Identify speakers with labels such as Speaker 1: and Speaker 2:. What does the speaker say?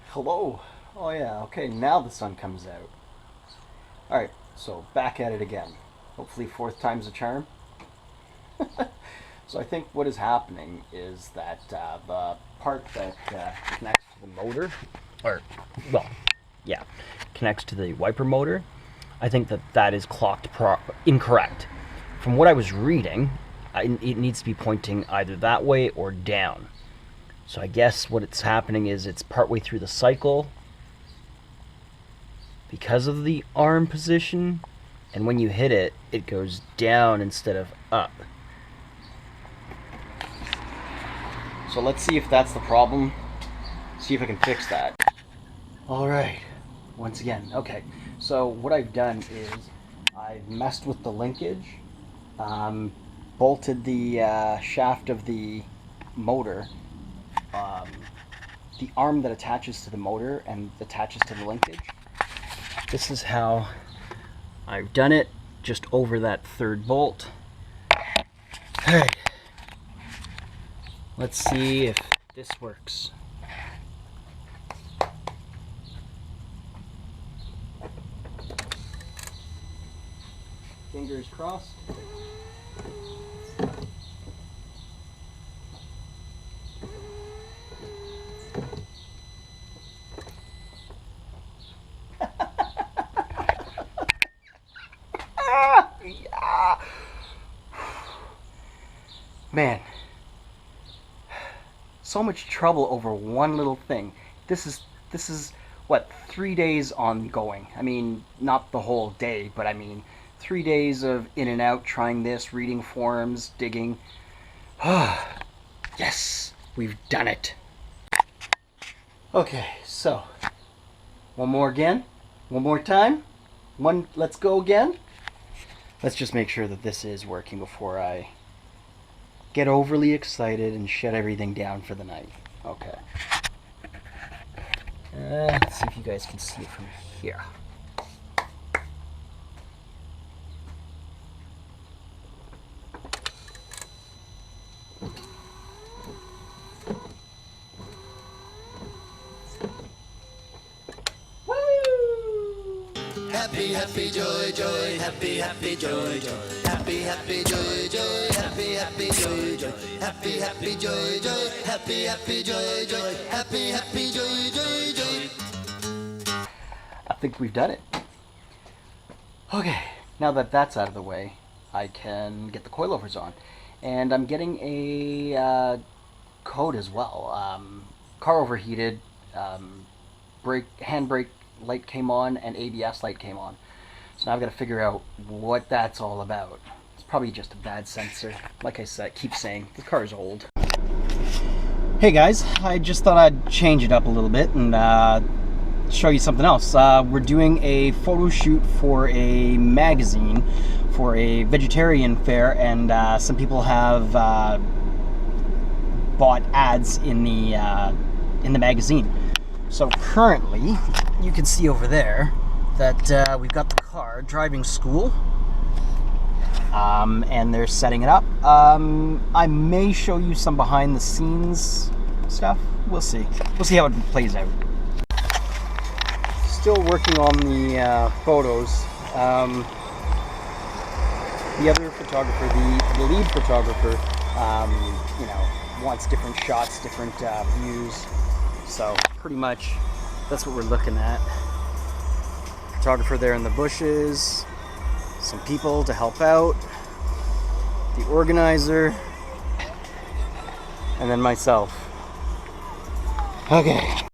Speaker 1: Hello. Oh yeah, okay, now the sun comes out. Alright, so back at it again. Hopefully fourth time's a charm. So I think what is happening is that the part that connects to the motor, or, well, yeah, connects to the wiper motor, I think that is clocked incorrect. From what I was reading, it needs to be pointing either that way or down. So I guess what it's happening is it's partway through the cycle because of the arm position, and when you hit it, it goes down instead of up. So let's see if that's the problem. See if I can fix that. Alright, once again, okay. So what I've done is I've messed with the linkage, bolted the shaft of the motor, the arm that attaches to the motor and attaches to the linkage. This is how I've done it, just over that third bolt. Alright. Let's see if this works. Fingers crossed. Yeah. Man. So much trouble over one little thing. This is what, 3 days ongoing. I mean, not the whole day, but I mean 3 days of in and out, trying this, reading forums, digging. Yes, we've done it. Okay, so one more time. Let's go again. Let's just make sure that this is working before I get overly excited and shut everything down for the night. Okay. Let's see if you guys can see it from here.
Speaker 2: Happy, happy, joy, joy, happy, happy, joy, joy, happy, happy, joy, joy, happy, happy, joy, joy, happy, happy, joy, joy, happy, happy, joy, joy, happy, happy, joy, joy, joy.
Speaker 1: I think we've done it. Okay, now that that's out of the way, I can get the coilovers on. And I'm getting a code as well. Car overheated, handbrake light came on, and ABS light came on. So now I've got to figure out what that's all about. It's probably just a bad sensor. Like I said, keep saying, the car's old. Hey guys, I just thought I'd change it up a little bit and show you something else. We're doing a photo shoot for a magazine for a vegetarian fair, and some people have bought ads in the magazine. So currently, you can see over there that we've got the car driving school, and they're setting it up. I may show you some behind the scenes stuff. We'll see. We'll see how it plays out. Still working on the photos. The other photographer, the lead photographer, you know, wants different shots, different views. So pretty much that's what we're looking at. Photographer there in the bushes, some people to help out, the organizer, and then myself. Okay.